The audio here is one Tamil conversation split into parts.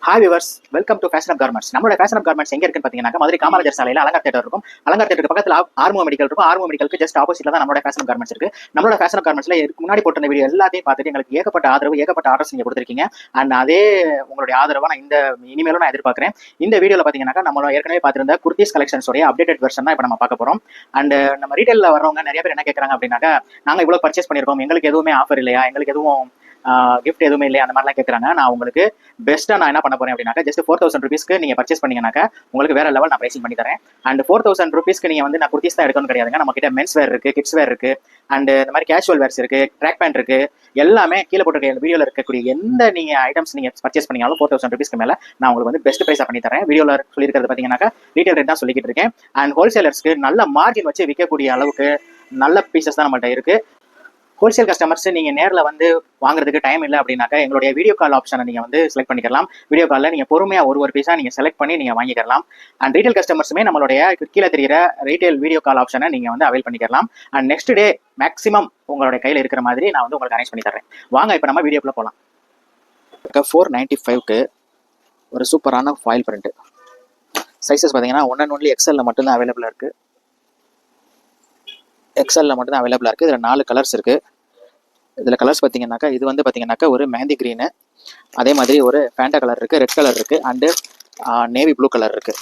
Hi viewers, welcome to fashion of garments. நம்மளோட ஃபேஷன் ஆஃப் கார்மெண்ட்ஸ் எங்க இருக்குன்னு பாத்தீங்கன்னா மதுரை காமராஜர் சாலையில அலங்கார் தியேட்டர் இருக்கும். அலங்கார் தியேட்டருக்கு பக்கத்துல ஆர்மோ மெடிக்கல் இருக்கும். ஆர்மோ மெடிக்கலுக்கு ஜஸ்ட் ஆப்போசிட்ல தான் நம்மளோட ஃபேஷன் ஆஃப் கார்மெண்ட்ஸ் இருக்கு. நம்மளோட ஃபேஷன் ஆஃப் கார்மெண்ட்ஸ்ல இதுக்கு முன்னாடி போட்ட வீடியோ எல்லாத்தையும் பார்த்துட்டு எங்களுக்கு ஏகப்பட்ட ஆதரவு, ஏகப்பட்ட ஆர்டர்ஸ் நீங்க கொடுத்துருக்கீங்க. அண்ட் அதே உங்களுடைய ஆதரவை நான் இனிமேலும் நான் எதிர்பார்க்கிறேன். இந்த வீடியோல பாத்தீங்கன்னா நம்மளோட ஏற்கனவே பார்த்திருந்த குர்த்திஸ் கலெக்ஷன்ஸோட அப்டேட்டட் வெர்ஷன் தான் இப்போ நம்ம பார்க்க போறோம். அண்ட் நம்ம ரீட்டைல்ல வரவங்க நிறைய பேர் என்ன கேட்கறாங்க அப்படின்னாக்கா, நாங்க இவ்வளவு பர்ச்சேஸ் பண்ணிருக்கோம், எங்களுக்கு எதுவுமே ஆஃபர் இல்லையா, எங்களுக்கு எதுவும் கிஃப்ட் எதுவுமே இல்லையா, அந்த மாதிரிலாம் கேட்குறாங்க. நான் உங்களுக்கு பெஸ்ட்டாக நான் என்ன பண்ண போறேன் அப்படின்னாக்கா, ஜஸ்ட் 4000 rupeesக்கு நீங்கள் பர்ச்சேஸ் பண்ணீங்கன்னாக்கா உங்களுக்கு வேற லெவல் நான் பிரைசிங் பண்ணி தரேன். அண்ட் 4000 rupeesக்கு நீங்கள் வந்து நான் குர்த்திஸ் தான் எடுக்கணும் கிடையாதுங்க. நம்ம கிட்ட மென்ஸ் வேர் இருக்கு, கிட்ஸ் வேர் இருக்கு, அண்ட் இந்த மாதிரி கேஷுவல் வேர்ஸ் இருக்கு, ட்ராக் பேண்ட் இருக்கு, எல்லாமே கீழே போட்டிருக்க வீடியோவில் இருக்கக்கூடிய எந்த நீங்கள் ஐட்டம்ஸ் நீங்கள் பர்ச்சேஸ் பண்ணீங்கனாலும் 4000 rupeesக்கு மேலே நான் உங்களுக்கு வந்து பெஸ்ட் ப்ரைஸாக பண்ணி தரேன். வீடியோவில் சொல்லியிருக்கிறது பார்த்தீங்கன்னாக்கா ரீட்டைல் ரேட் தான் சொல்லிக்கிட்டு இருக்கேன். அண்ட் ஹோல்சேலர்ஸ்க்கு நல்ல மார்ஜின் வச்சு விற்கக்கூடிய அளவுக்கு நல்ல பீசஸ் தான் நம்மள்ட்ட இருக்கு. ஹோல்சேல் கஸ்டமர்ஸ் நீங்க நேரில் வந்து வாங்குறதுக்கு டைம் இல்லை அப்படின்னாக்கா எங்களுடைய வீடியோ கால் ஆப்ஷனை நீங்க வந்து செலக்ட் பண்ணிக்கலாம். வீடியோ காலில் நீங்க பொறுமையா ஒரு பீஸா நீங்க செலக்ட் பண்ணி நீங்க வாங்கிக்கலாம். அண்ட் ரீட்டைல் கஸ்டமர்ஸுமே நம்மளுடைய கீழே தெரிகிற ரீட்டைல் வீடியோ கால் ஆப்ஷனை நீங்க வந்து அவைல் பண்ணிக்கலாம். அண்ட் நெக்ஸ்ட் டே மேக்ஸிமம் உங்களுடைய கையில் இருக்கிற மாதிரி நான் வந்து உங்களுக்கு அரேஞ்ச் பண்ணி தரேன். வாங்க இப்போ நம்ம வீடியோக்குள்ள போகலாம். 495க்கு ஒரு சூப்பரான ஃபாயில் பிரிண்ட் சைஸஸ் பார்த்தீங்கன்னா ஒன்லி எக்ஸல்ல மட்டும்தான் அவைலபிளாக இருக்கு. எக்ஸல்ல மட்டும் தான் அவைலபிளாக இருக்குது. இதில் 4 கலர்ஸ் இருக்குது. இதில் கலர்ஸ் பார்த்தீங்கன்னாக்கா இது வந்து பார்த்தீங்கன்னாக்கா ஒரு மெஹந்தி க்ரீனு, அதே மாதிரி ஒரு ஃபேண்டா கலர் இருக்குது, ரெட் கலர் இருக்குது, அண்டு நேவி ப்ளூ கலர் இருக்குது.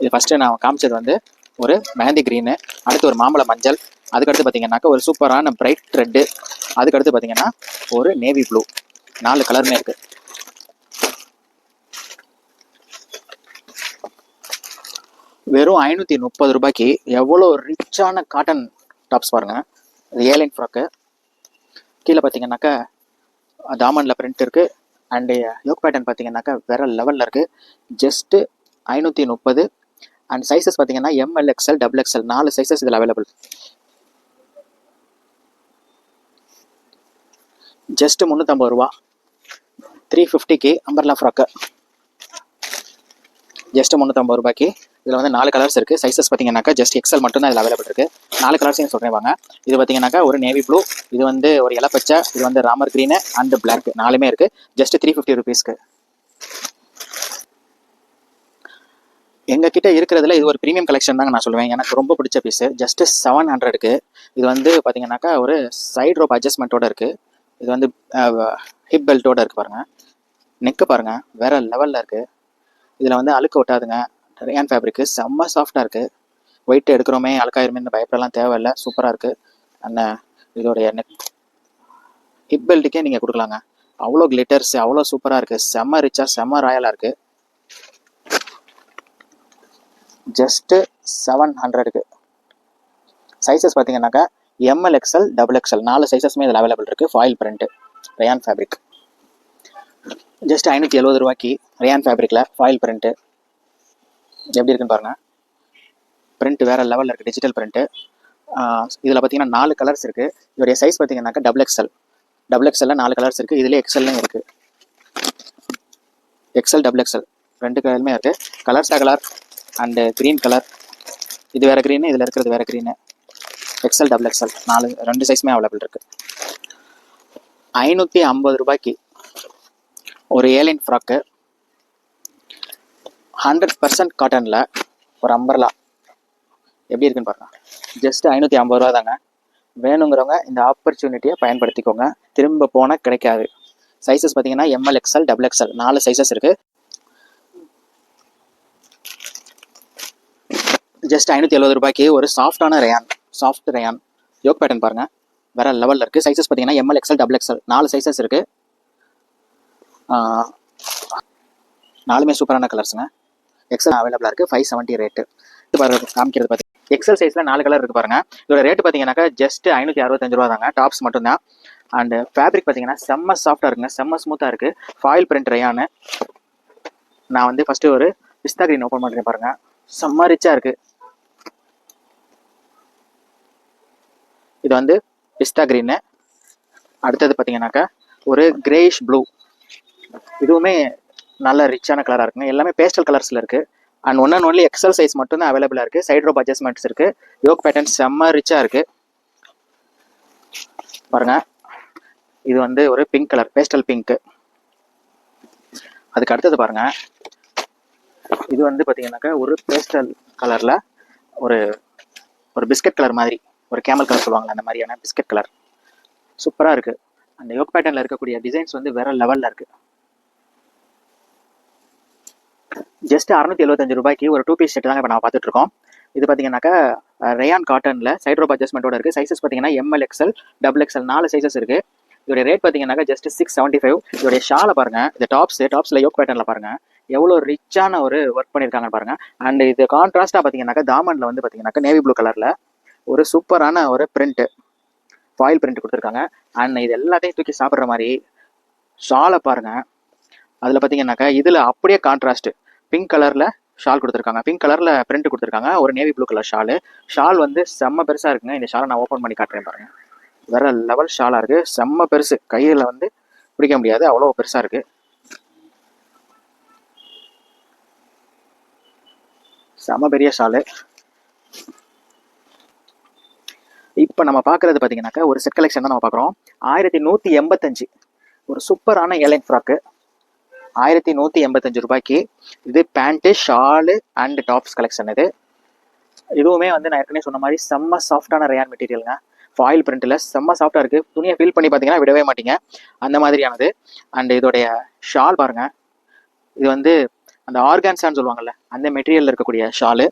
இது ஃபஸ்ட்டு நான் காமிச்சது வந்து ஒரு மெஹந்தி க்ரீனு, அடுத்து ஒரு மாம்பழ மஞ்சள், அதுக்கடுத்து பார்த்தீங்கன்னாக்கா ஒரு சூப்பரான பிரைட் ரெட்டு, அதுக்கடுத்து பார்த்தீங்கன்னா ஒரு நேவி ப்ளூ. 4 கலருமே இருக்குது. வெறும் 530 ரூபாய்க்கு எவ்வளோ ரிச்சான காட்டன் டாப்ஸ் பாருங்க. இது ஏலைன் ஃப்ராக்கு. கீழே பார்த்தீங்கன்னாக்கா தாமனில் பிரிண்ட் இருக்குது. அண்டு யோக் பேட்டர்ன் பார்த்தீங்கன்னாக்கா வேற லெவலில் இருக்குது. ஜஸ்ட்டு 530. அண்ட் சைஸஸ் பார்த்தீங்கன்னா ML XL XXL 4 சைஸஸ் இதில் அவைலபிள். ஜஸ்ட் 350 ரூபா. 350க்கு அம்பர்லா ஃப்ராக்கு. ஜஸ்ட் 350 ரூபாய்க்கு. இதில் வந்து 4 கலர்ஸ் இருக்குது. சைஸஸ் பார்த்தீங்கன்னாக்கா ஜஸ்ட் எக்ஸல் மட்டும் தான் இதில் அவைலபிள் இருக்குது. 4 கலர்ஸையும் சொல்கிறேன் வாங்க. இது பார்த்தீங்கன்னாக்கா ஒரு நேவி ப்ளூ, இது வந்து ஒரு இலப்பச்சை, இது வந்து ராமர் க்ரீனு அண்ட் பிளாக், 4மே இருக்குது. ஜஸ்ட் 350 rupeesக்கு. எங்ககிட்ட இருக்கிறதுல இது ஒரு ப்ரீமியம் கலெக்ஷன் தாங்க நான் சொல்லுவேன். எனக்கு ரொம்ப பிடிச்ச பீஸு. ஜஸ்ட் 700க்கு. இது வந்து பார்த்தீங்கன்னாக்கா ஒரு சைட் ரோப் அட்ஜஸ்ட்மெண்ட்டோட இருக்குது. இது வந்து ஹிப் பெல்ட்டோட இருக்குது பாருங்கள். நெக்கு பாருங்கள் வேற லெவலில் இருக்குது. இதில் வந்து அழுக்கு ஒட்டாதுங்க. ரேயான் ஃபேப்ரிக்கு செம்ம சாஃப்டாக இருக்குது. வெயிட் எடுக்கிறோமே அழுக்காயிருமே பயப்படலாம் தேவையில்லை. சூப்பராக இருக்குது. அந்த இதோடைய நெக் ஹிப் பெல்ட்டுக்கே நீங்கள் கொடுக்கலாங்க. அவ்வளோ கிளிட்டர்ஸ், அவ்வளோ சூப்பராக இருக்குது. செம்ம ரிச்சாக செம்ம ராயலாக இருக்குது. ஜஸ்ட்டு 700க்கு. சைஸஸ் பார்த்தீங்கன்னாக்கா ML XL XXL 4 சைஸஸ்மே இதில் அவைலபிள் இருக்குது. Foil print rayon fabric. Just 570 ரூபாய்க்கு ரேயான் ஃபேப்ரிக்கில் ஃபாயில் பிரிண்ட்டு எப்படி இருக்குன்னு பாருங்கள். பிரிண்ட் வேறு லெவலில் இருக்குது. Digital print. இதில் பார்த்தீங்கன்னா 4 கலர்ஸ் இருக்குது. இதோடைய சைஸ் பார்த்தீங்கன்னாக்கா XXL XXL 4 கலர்ஸ் இருக்குது. இதிலே எக்ஸல்லையும் இருக்குது. XL XXL 2 கலருமே இருக்குது. கலர்ஸா கலர் அண்டு க்ரீன் கலர். இது வேறு க்ரீனு, இதில் இருக்கிறது வேறு க்ரீனு. XL XXL 2 சைஸுமே அவைலபிள் இருக்குது. 550 ரூபாய்க்கு ஒரு ஏலைன் ஃப்ராக்கு 100% காட்டனில் ஒரு அம்பர்லா எப்படி இருக்குன்னு பாருங்க. ஜஸ்ட் 550 ரூபா தாங்க. வேணுங்கிறவங்க இந்த ஆப்பர்ச்சுனிட்டியை பயன்படுத்திக்கோங்க. திரும்ப போனால் கிடைக்காது. சைஸஸ் பார்த்தீங்கன்னா ML XL XXL 4 சைஸஸ் இருக்குது. ஜஸ்ட் 570 ரூபாய்க்கு ஒரு சாஃப்டான rayon, soft rayon yoke pattern பாருங்கள் வேற லெவலில் இருக்குது. சைஸஸ் பார்த்தீங்கன்னா ML XL XXL 4 சைஸஸ் இருக்குது. 4மே சூப்பரான கலர்ஸுங்க. எக்ஸல் அவைலபிளாக இருக்குது. 570 ரேட்டு. இது பாருங்க காமிக்கிறது பார்த்து எக்ஸல் சைஸில் 4 கலர் இருக்குது பாருங்கள். இதோட ரேட்டு பார்த்தீங்கன்னாக்கா ஜஸ்ட் 565 ரூபா தாங்க. டாப்ஸ் மட்டும்தான். அண்டு ஃபேப்ரிக் பார்த்தீங்கன்னா செம்ம சாஃப்டாக இருக்குங்க, செம்ம ஸ்மூத்தாக இருக்குது. ஃபாயில் பிரிண்ட் ரேயானு. நான் வந்து ஃபஸ்ட்டு ஒரு பிஸ்தா க்ரீன் ஓப்பன் பண்ணுறேன் பாருங்கள். செம்ம ரிச்சாக இருக்குது. இது வந்து பிஸ்தா க்ரீனு. அடுத்தது பார்த்தீங்கன்னாக்கா ஒரு கிரேஷ் ப்ளூ. இதுவுமே நல்ல ரிச்சான கலராக இருக்குங்க. எல்லாமே பேஸ்டல் கலர்ஸில் இருக்குது. அண்ட் ஒன்லி எக்ஸல் சைஸ் மட்டும்தான் அவைலபிளாக இருக்குது. சைட் ரோப் அட்ஜஸ்ட்மெண்ட்ஸ் இருக்குது. யோக் பேட்டர்ன் செம்ம ரிச்சாக இருக்குது பாருங்கள். இது வந்து ஒரு பிங்க் கலர், பேஸ்டல் பிங்க். அதுக்கு அடுத்தது பாருங்க, இது வந்து பாத்தீங்கன்னாக்கா ஒரு பேஸ்டல் கலர்ல ஒரு ஒரு பிஸ்கட் கலர் மாதிரி, ஒரு கேமல் கலர் சொல்லுவாங்க, அந்த மாதிரியான பிஸ்கட் கலர். சூப்பரா இருக்கு. அந்த யோக் பேட்டர்ன்ல இருக்கக்கூடிய டிசைன்ஸ் வந்து வேற லெவல்ல இருக்கு. ஜஸ்ட் 675 ரூபாய்க்கு ஒரு 2 பீஸ் செட் தாங்க இப்போ நான் பார்த்துட்டு இருக்கோம். இது பார்த்தீங்கன்னாக்கா ரேயான் காட்டன்ல சைட் ரோப் அட்ஜஸ்ட்மெண்ட்டோட இருக்கு. சைஸஸ் பார்த்தீங்கன்னா ML, XL, double XL 4 sizes இருக்கு. இதோட ரேட் பார்த்தீங்கன்னாக்கா ஜஸ்ட் 675. இதோடைய ஷாலை பாருங்க, இந்த டாப்ஸ்ல யோக் பேட்டர்ன்ல பாருங்க எவ்வளோ ரிச்சான ஒரு ஒர்க் பண்ணியிருக்காங்க பாருங்க. அண்ட் இது கான்ட்ராஸ்டா பார்த்தீங்கன்னாக்கா தாமன்ல வந்து பார்த்தீங்கன்னாக்கா நேவி ப்ளூ கலர்ல ஒரு சூப்பரான ஒரு பிரிண்ட், ஃபாயில் பிரிண்ட் கொடுத்துருக்காங்க. அண்ட் இது எல்லாத்தையும் தூக்கி சாப்பிட்ற மாதிரி ஷாலை பாருங்க. அதில் பார்த்தீங்கன்னாக்கா இதில் அப்படியே கான்ட்ராஸ்ட் பிங்க் கலரில் ஷால் கொடுத்துருக்காங்க, பிங்க் கலரில் பிரிண்ட் கொடுத்துருக்காங்க, ஒரு நேவி ப்ளூ கலர் ஷால் வந்து செம்ம பெருசாக இருக்குங்க. இந்த ஷாலை நான் ஓப்பன் பண்ணி காட்டுறேன் பாருங்க. வேற லெவல் ஷாலாக இருக்குது, செம்ம பெருசு, கையில் வந்து பிடிக்க முடியாது, அவ்வளோ பெருசாக இருக்குது. செம்ம பெரிய ஷாலு. இப்போ நம்ம பார்க்குறது பார்த்தீங்கன்னாக்கா ஒரு செட் கலெக்ஷன் தான் நம்ம பார்க்குறோம். 1185 ஒரு சூப்பரான ஏலைன் ஃப்ராக்கு, 1185 ரூபாய்க்கு. இது pant, shawl and tops collection. இதுவுமே வந்து நான் ஏற்கனவே சொன்ன மாதிரி செம்ம சாஃப்டான ரேயான் மெட்டீரியலுங்க. ஃபாயில் பிரிண்ட்டில் செம்ம சாஃப்டாக இருக்குது. துணியை ஃபீல் பண்ணி பார்த்தீங்கன்னா விடவே மாட்டீங்க, அந்த மாதிரியானது. அண்ட் இதோடைய ஷால் பாருங்க, இது வந்து அந்த ஆர்கான்ஸான்னு சொல்லுவாங்கல்ல, அந்த மெட்டீரியலில் இருக்கக்கூடிய ஷாலு.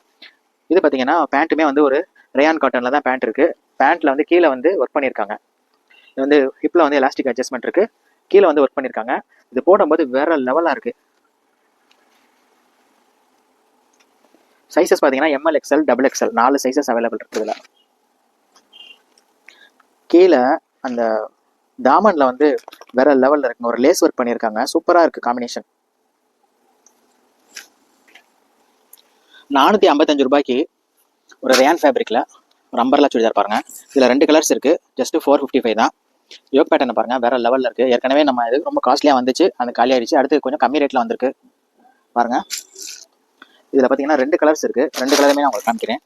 இது பார்த்தீங்கன்னா பேண்ட்டுமே வந்து ஒரு ரேயான் காட்டனில் தான் பேண்ட் இருக்குது. பேண்ட்டில் வந்து கீழே வந்து ஒர்க் பண்ணியிருக்காங்க. இது வந்து ஹிப்பில் வந்து எலாஸ்டிக் அட்ஜஸ்ட்மெண்ட் இருக்குது, கீழே வந்து ஒர்க் பண்ணியிருக்காங்க. இது போடும்போது வேற லெவலாக இருக்குது. சைஸஸ் பார்த்தீங்கன்னா ML, XL, double XL 4 sizes available இருக்குதுல. கீழே அந்த தாமன்ல வந்து வேற லெவலில் இருக்குங்க, ஒரு லேஸ் ஒர்க் பண்ணியிருக்காங்க, சூப்பராக இருக்குது காம்பினேஷன். 455 ரூபாய்க்கு ஒரு ரேயான் ஃபேப்ரிக்கில் ஒரு அம்பர்லா சுடிதார் பாருங்க. இதில் 2 கலர்ஸ் இருக்குது, ஜஸ்ட் 455 தான். யோக் பேட்டர்ன் பாருங்க, வேற லெவலில் இருக்குது. ஏற்கனவே நம்ம இது ரொம்ப காஸ்ட்லியாக வந்துச்சு, அந்த காலி ஆயிடுச்சு. அடுத்து கொஞ்சம் கம்மி ரேட்டில் வந்திருக்கு பாருங்க. இதில் பார்த்தீங்கன்னா 2 கலர்ஸ் இருக்குது, 2 கலருமே நான் உங்களுக்கு காமிக்கிறேன்.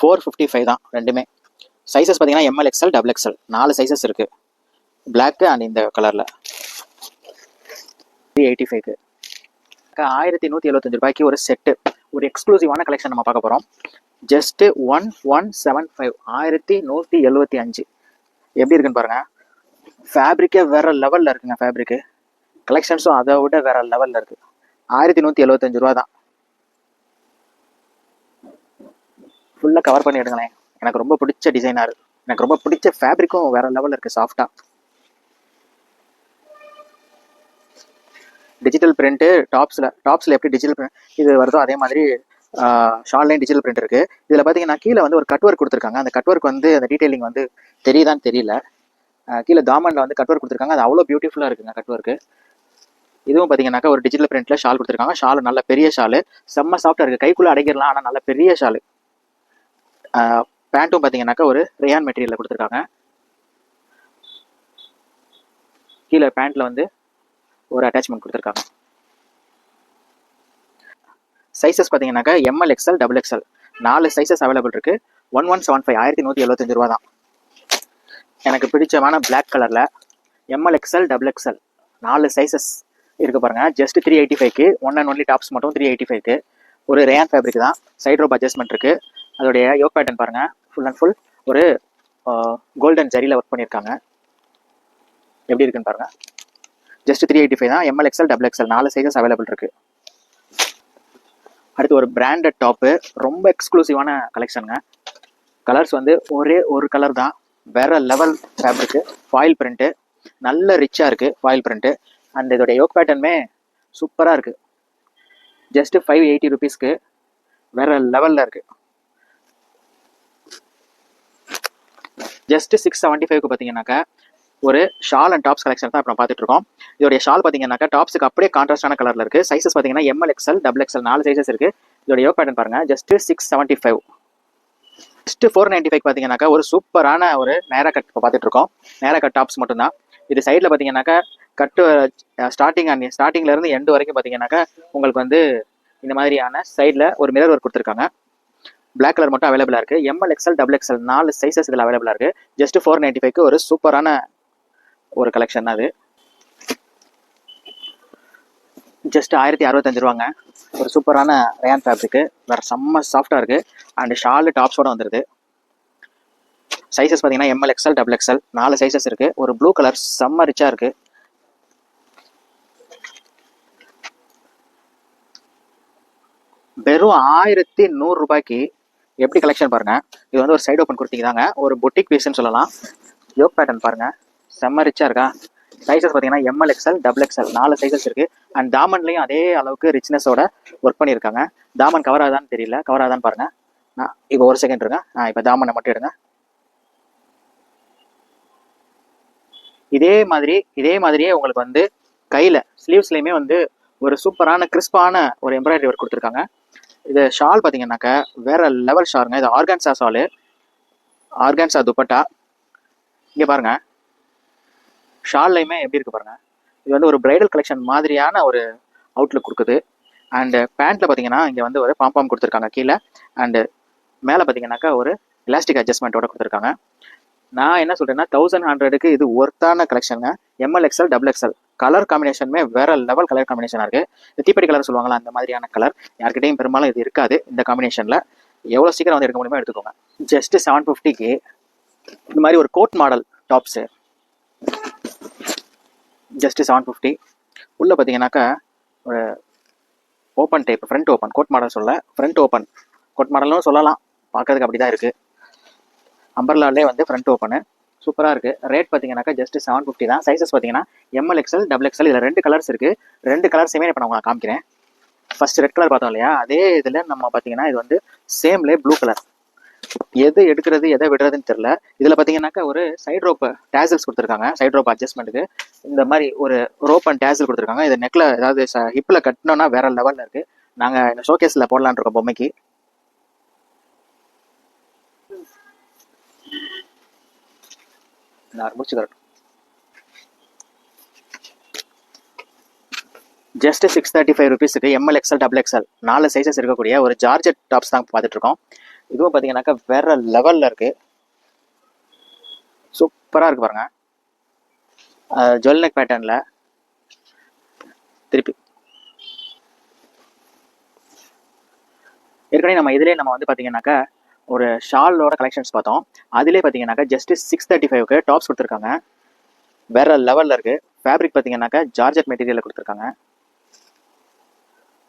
$455 தான் ரெண்டுமே. சைஸஸ் பார்த்தீங்கன்னா ML, XL, double XL 4 sizes இருக்கு. பிளாக் அண்ட் இந்த கலர்ல 385க்கு. 1175 ரூபாய்க்கு ஒரு செட்டு, ஒரு எக்ஸ்க்ளூசிவான கலெக்ஷன் நம்ம பார்க்க போறோம். ஜஸ்ட் 1175, 1175. எப்படி இருக்குன்னு பாருங்க. ஃபேப்ரிக்கே வேற லெவல்ல இருக்குங்க. ஃபேப்ரிக்கு கலெக்ஷன்ஸும் அதை விட வேற லெவல்ல இருக்கு. 1175 ரூபா தான். ஃபுல்லாக கவர் பண்ணி எடுங்களேன். எனக்கு ரொம்ப பிடிச்ச டிசைனர், எனக்கு ரொம்ப பிடிச்ச ஃபேப்ரிக்கும் வேற லெவலில் இருக்கு, சாஃப்டா. டிஜிட்டல் பிரிண்ட் டாப்ஸ்ல எப்படி டிஜிட்டல் பிரிண்ட் இது வருதோ அதே மாதிரி ஷால்லையும் டிஜிட்டல் பிரிண்ட் இருக்கு. இதில் பார்த்தீங்கன்னா கீழே வந்து ஒரு கட் ஒர்க் கொடுத்துருக்காங்க. அந்த கட் ஒர்க் வந்து அந்த டீடைலிங் வந்து தெரியுதான்னு தெரியல. கீழே தாமன்ல வந்து கட் ஒர்க் கொடுத்துருக்காங்க, அது அவ்வளோ பியூட்டிஃபுல்லாக இருக்குங்க கட் ஒர்க்கு. இதுவும் பார்த்தீங்கன்னாக்கா ஒரு டிஜிட்டல் பிரிண்ட்ல ஷால் கொடுத்துருக்காங்க. ஷால் நல்ல பெரிய ஷாலு, செம்ம சாஃப்டா இருக்கு, கைக்குள்ள அடைக்கிறலாம், ஆனால் நல்ல பெரிய ஷாலு. பேண்ட்டும் பார்த்தீங்கன்னாக்கா ஒரு ரேயான் மெட்டீரியலில் கொடுத்துருக்காங்க. கீழே பேண்ட்ல வந்து ஒரு அட்டாச்மெண்ட் கொடுத்துருக்காங்க. சைஸஸ் பார்த்தீங்கன்னாக்கா M L, XL, double XL 4 sizes available இருக்கு. 1175, 1175 ரூபா தான். எனக்கு பிடிச்சமான பிளாக் கலர்ல M L, XL, double XL 4 sizes இருக்கு பாருங்க. ஜஸ்ட் 385க்கு, ஒன் அண்ட் ஒன்லி டாப்ஸ் மட்டும் 385க்கு. ஒரு ரேயான் ஃபேப்ரிக் தான், சைட் ரோப் அட்ஜஸ்ட்மெண்ட் இருக்கு. அதோடைய யோக் பேட்டர்ன் பாருங்க, ஃபுல் அண்ட் ஃபுல் ஒரு கோல்டன் ஜரியில் ஒர்க் பண்ணியிருக்காங்க. எப்படி இருக்குன்னு பாருங்க. ஜஸ்ட் 385 தான். M L, XL, double XL 4 sizes available இருக்கு. அடுத்து ஒரு பிராண்டட் டாப்பு, ரொம்ப எக்ஸ்க்ளூசிவான கலெக்ஷனுங்க. கலர்ஸ் வந்து ஒரே ஒரு கலர் தான், வேற லெவல் ஃபேப்ரிக்கு, ஃபாயில் பிரிண்ட்டு நல்ல ரிச்சா இருக்கு, ஃபாயில் பிரிண்ட்டு. அண்ட் இதோட யோக் பேட்டர்னுமே சூப்பராக இருக்கு. ஜஸ்ட் 580 ருபீஸ்க்கு வேற லெவல்ல இருக்கு. ஜஸ்ட் 675க்கு பார்த்தீங்கன்னாக்கா ஒரு ஷால் அண்ட் டாப்ஸ் கலெக்ஷன் தான் இப்போ பார்த்துட்டு இருக்கோம். இதோடைய ஷால் பார்த்தீங்கன்னாக்கா டாப்ஸுக்கு அப்படியே கான்ட்ராஸ்டான கலர்ல இருக்கு. சைஸஸ் பார்த்தீங்கன்னா ML, XL, double XL 4 sizes இருக்கு. இதோட யோக் பேட்டர்ன் பாருங்க. ஜஸ்ட் 675. ஜஸ்ட் 495 பார்த்தீங்கன்னாக்கா ஒரு சூப்பரான ஒரு நேரா கட் இப்போ பார்த்துட்டு இருக்கோம். நேரா கட் டாப்ஸ் மட்டும்தான். இது சைடில் பார்த்தீங்கன்னாக்கா கட்டு ஸ்டார்டிங்ல இருந்து எண்டு வரைக்கும் பார்த்தீங்கன்னாக்கா உங்களுக்கு வந்து இந்த மாதிரியான சைடில் ஒரு மிரர் ஒர்க் கொடுத்துருக்காங்க. பிளாக் கலர் மட்டும் அவைலபிளாக இருக்குது. ML XL double XL 4 sizes இதில் அவைலபிளாக இருக்குது. ஜஸ்ட் 495க்கு ஒரு சூப்பரான ஒரு கலெக்ஷன் தான் அது. ஜஸ்ட் 1065 ரூபாங்க. ஒரு சூப்பரான ரேன் ஃபேப்ரிக்கு, வேறு செம்ம சாஃப்டாக இருக்குது. அண்ட் ஷாலு டாப்ஸோடு வந்துடுது. சைஸஸ் பார்த்தீங்கன்னா ML XL double XL 4 sizes இருக்குது. ஒரு ப்ளூ கலர் செம்ம ரிச்சாக இருக்குது. வெறும் 1100 ரூபாய்க்கு எப்படி கலெக்ஷன் பாருங்க. இது வந்து ஒரு சைடு ஓப்பன் கொடுத்தீங்க ஒரு பொட்டிக் பீஸ்ன்னு சொல்லலாம். யோக் பேட்டர்ன் பாருங்க, செம்ம ரிச்சா இருக்கா. சைஸஸ் பார்த்தீங்கன்னா ML XL double XL 4 sizes இருக்கு. அண்ட் தாமன்லையும் அதே அளவுக்கு ரிச்னஸோட ஒர்க் பண்ணியிருக்காங்க. தாமன் கவர் ஆகுதான்னு தெரியல, கவர் ஆகுதான்னு பாருங்க. இப்போ ஒரு செகண்ட் இருங்க, இப்போ தாமனை மட்டும் எடுங்க. இதே மாதிரியே உங்களுக்கு வந்து கையில ஸ்லீவ்ஸ்லையுமே வந்து ஒரு சூப்பரான கிறிஸ்பான ஒரு எம்ப்ராய்டரி ஒர்க் கொடுத்துருக்காங்க. இது ஷால் பார்த்தீங்கன்னாக்கா வேற லெவல் ஷாலுங்க. இது ஆர்கான்சா ஷாலு, ஆர்கான்சா துப்பட்டா. இங்கே பாருங்க, ஷால்லையுமே எப்படி இருக்கு பாருங்க. இது வந்து ஒரு பிரைடல் கலெக்ஷன் மாதிரியான ஒரு அவுட்லுக் கொடுக்குது. அண்ட் பேண்ட்ல பார்த்தீங்கன்னா இங்கே வந்து ஒரு பாம்பாம் கொடுத்துருக்காங்க கீழே. அண்டு மேலே பார்த்தீங்கன்னாக்கா ஒரு எலாஸ்டிக் அட்ஜஸ்ட்மெண்ட்டோட கொடுத்துருக்காங்க. நான் என்ன சொல்றேன்னா 1100க்கு இது ஒர்த்தான கலெக்ஷனுங்க. M L XL double XL colour காம்பினேஷனுமே வேற லெவல் கலர் காம்பினேஷனாக இருக்கு. இந்த தீப்பெட்டி கலர் சொல்லுவாங்களா, அந்த மாதிரியான கலர் யார்கிட்டையும் பெரும்பாலும் இது இருக்காது. இந்த காம்பினேஷன்ல எவ்வளோ சீக்கிரம் வந்து எடுக்க முடியுமோ எடுத்துக்கோங்க. ஜஸ்ட் 750க்கு இந்த மாதிரி ஒரு கோட் மாடல் டாப்ஸு, ஜஸ்ட் 750. உள்ள பார்த்தீங்கன்னாக்கா ஒரு open type front open, code model சொல்ல ஃப்ரண்ட் ஓப்பன் கோட் மாடல்னு சொல்லலாம். பார்க்கறதுக்கு அப்படி தான் இருக்குது. அம்பர்லாலே வந்து ஃப்ரண்ட் ஓப்பனு சூப்பராக இருக்குது. ரேட் பார்த்தீங்கன்னாக்கா ஜஸ்ட் 750 தான். சைஸஸ் பார்த்தீங்கன்னா எம்எல் எக்ஸ்எல் டபுள் எக்ஸ்எல். இதில் 2 கலர்ஸ் இருக்குது. 2 கலர்ஸுமே இப்போ நான் உங்களுக்கு காமிக்கிறேன். ஃபர்ஸ்ட் ரெட் கலர் பார்த்தோம் இல்லையா, அதே இதில் நம்ம பார்த்தீங்கன்னா இது வந்து சேம்லே ப்ளூ கலர். எது எடுக்கிறது எதை விடுறதுன்னு தெரில. இதில் பார்த்தீங்கன்னாக்கா ஒரு சைட் ரோப் டேசல்ஸ் கொடுத்துருக்காங்க. சைட் ரோப் அட்ஜஸ்ட்மெண்ட்டுக்கு இந்த மாதிரி ஒரு ரோப் அண்ட் டேசல் கொடுத்துருக்காங்க. இது நெக்கில் ஏதாவது ஹிப்பில் கட்டினோன்னா வேற லெவலில் இருக்குது. நாங்கள் இந்த ஷோகேஸில் போடலான் இருக்கோம் பொம்மைக்கு. ஜஸ்ட் 635 ருபீஸுக்கு M L XL double XL 4 sizes இருக்கக்கூடிய ஒரு ஜார்ஜெட் டாப்ஸ் தான் பார்த்துட்டு இருக்கோம். இதுவும் பார்த்தீங்கன்னாக்கா வேற லெவலில் இருக்கு, சூப்பராக இருக்கு பாருங்க. ஜுவல் நெக் பேட்டர்னில் திருப்பி ஏற்கனவே நம்ம இதிலே நம்ம வந்து பார்த்தீங்கன்னாக்கா ஒரு ஷாலோட கலெக்ஷன்ஸ் பார்த்தோம். அதிலே பார்த்தீங்கன்னாக்கா ஜஸ்ட் 635க்கு டாப்ஸ் கொடுத்துருக்காங்க. வேற லெவலில் இருக்கு. ஃபேப்ரிக் பார்த்தீங்கன்னாக்கா ஜார்ஜெட் மெட்டீரியலில் கொடுத்துருக்காங்க.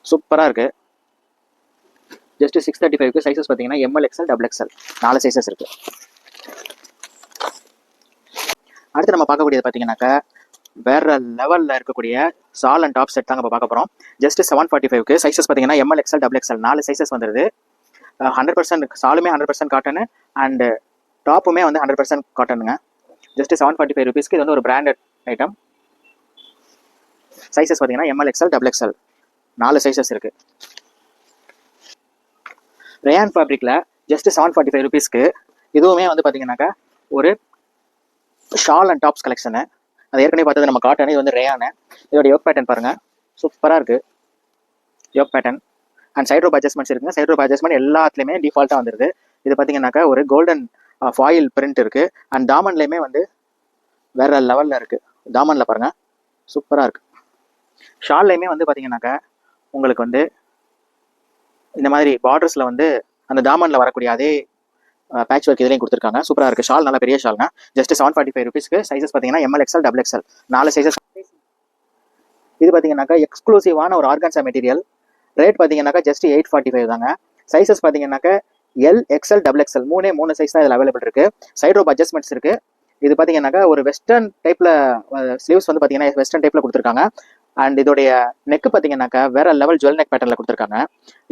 சூப்பராக இருக்கு. ஜஸ்ட் 635க்கு சைஸஸ் பார்த்தீங்கன்னா ML XL double XL 4 sizes இருக்கு. அடுத்து நம்ம பார்க்கக்கூடியது பார்த்தீங்கன்னாக்கா வேற லெவலில் இருக்கக்கூடிய சால் அண்ட் டாப் செட் தாங்க இப்போ பார்க்க போகிறோம். ஜஸ்ட் 745க்கு சைஸஸ் பார்த்தீங்கன்னா ML XL double XL 4 sizes வந்துடுது. 100% சாலுமே 100% காட்டனு அண்டு டாப்புமே வந்து 100% காட்டனுங்க. ஜஸ்ட் 745 ருபீஸ்க்கு இது வந்து ஒரு பிராண்டட் ஐட்டம். சைஸஸ் பார்த்தீங்கன்னா ML XL double XL 4 sizes இருக்குது. ரேயான் ஃபேப்ரிக்கில் ஜஸ்ட் 745 ருபீஸ்க்கு இதுவுமே வந்து பார்த்தீங்கன்னாக்கா ஒரு ஷால் அண்ட் டாப்ஸ் கலெக்ஷனு. அது ஏற்கனவே பார்த்தது நம்ம காட்டனு, இது வந்து ரேயானு. இதோட யோக் பேட்டர்ன் பாருங்கள், சூப்பராக இருக்குது yoke pattern. And side rope adjustments இருக்குங்க. சைட் ரோப் அட்ஜஸ்ட்மெண்ட் எல்லாத்துலேயுமே டிஃபால்ட்டாக வந்துடுது. இது பார்த்தீங்கன்னாக்கா ஒரு கோல்டன் ஃபாயில் பிரிண்ட் இருக்குது. அண்ட் தாமன்லேயுமே வந்து வேற லெவலில் இருக்குது. தாமனில் பாருங்கள், சூப்பராக இருக்குது. ஷால்லையுமே வந்து பார்த்தீங்கன்னாக்கா உங்களுக்கு வந்து இந்த மாதிரி பார்டர்ஸில் வந்து அந்த தாமனில் வரக்கூடிய அதே பேட்ச் ஒர்க் இதுலேயும் கொடுத்துருக்காங்க. சூப்பராக இருக்குது. ஷால் நல்ல பெரிய ஷால்னா ஜஸ்ட் 745 ருபீஸ்க்கு. சைஸஸ் பார்த்தீங்கன்னா ML XL double XL 4 sizes. இது பார்த்தீங்கன்னாக்கா எக்ஸ்க்ளூசிவான ஒரு ஆர்கான்சா மெட்டீரியல். ரேட் பார்த்தீங்கன்னாக்கா ஜஸ்ட் 845 தாங்க. சைஸஸ் பார்த்தீங்கன்னாக்கா L XL double XL 3 size தான் இதில் அவைலபிள் இருக்குது. சைட் ரோப் அட்ஜஸ்ட்மெண்ட்ஸ் இருக்குது. இது பார்த்தீங்கன்னாக்கா ஒரு வெஸ்டர்ன் டைப்பில் ஸ்லீவ்ஸ் வந்து பார்த்தீங்கன்னா வெஸ்டர்ன் டைப்பில் கொடுத்துருக்காங்க. அண்ட் இதோடைய நெக்கு பார்த்தீங்கன்னாக்கா வேற லெவல் ஜுவல் நெக் பேட்டர்னில் கொடுத்துருக்காங்க.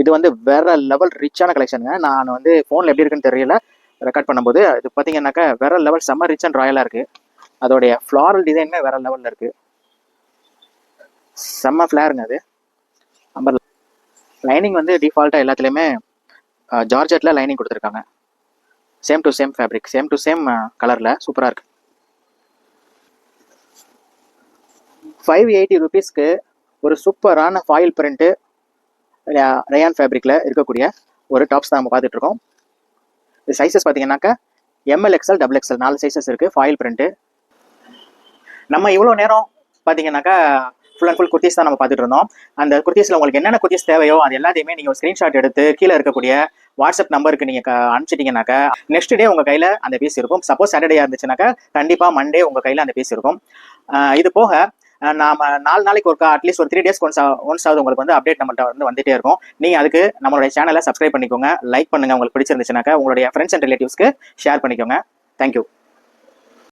இது வந்து வேற லெவல் ரிச்சான கலெக்ஷனுங்க. நான் வந்து ஃபோனில் எப்படி இருக்குன்னு தெரியல, ரெக்கார்ட் பண்ணும்போது இது பார்த்தீங்கன்னாக்கா வேற லெவல் செம்ம ரிச் அண்ட் ராயலாக இருக்குது. அதோடைய ஃப்ளாரல் டிசைனுமே வேற லெவலில் இருக்குது. செம்ம ஃப்ளேருங்க அது. அம்பர் லைனிங் வந்து டிஃபால்ட்டாக எல்லாத்துலேயுமே ஜார்ஜெட்டில் லைனிங் கொடுத்துருக்காங்க. Same to same fabric, same to same கலரில் சூப்பராக இருக்குது. 580 ருபீஸ்க்கு ஒரு சூப்பரான ஃபாயில் பிரிண்ட்டு ரயான் ஃபேப்ரிக்கில் இருக்கக்கூடிய ஒரு டாப்ஸ் தான் நம்ம பார்த்துட்டு இருக்கோம். இது சைஸஸ் பார்த்தீங்கன்னாக்கா ML XL XXL 4 சைஸஸ் இருக்குது. Foil print. நம்ம இவ்வளோ நேரம் பார்த்தீங்கன்னாக்கா ஃபுல் அண்ட் ஃபுல் குர்த்திஸ் தான் நம்ம பார்த்துட்டு இருந்தோம். அந்த குர்த்திஸில் உங்களுக்கு என்னென்ன குர்த்திஸ் தேவையோ அது எல்லாத்தையுமே நீங்கள் ஸ்க்ரீன்ஷாட் எடுத்து கீழே இருக்கக்கூடிய வாட்ஸ்அப் நம்பருக்கு நீங்கள் அனுப்பிச்சிட்டிங்கனாக்கா நெக்ஸ்ட் டே உங்கள் கையில் அந்த பீஸ் இருக்கும். சப்போஸ் சாட்டர்டே இருந்துச்சுனாக்கா கண்டிப்பாக மண்டே உங்கள் கையில் அந்த பீஸ் இருக்கும். இது போக நாம 4 நாளைக்கு ஒருக்கா அட்லீஸ்ட் ஒரு 3 டேஸ்க்கு ஒன்ஸாவது உங்களுக்கு வந்து அப்டேட் நம்மள்ட்ட வந்துட்டே இருக்கும். நீங்கள் அதுக்கு நம்மளுடைய சேனலை சப்ஸ்கிரைப் பண்ணிக்கோங்க, லைக் பண்ணுங்கள். உங்களுக்கு பிடிச்சிருந்துச்சுனாக்கா உங்களுடைய ஃப்ரெண்ட்ஸ் அண்ட் ரிலேட்டிவ்ஸ்க்கு ஷேர் பண்ணிக்கோங்க. தேங்க்யூ.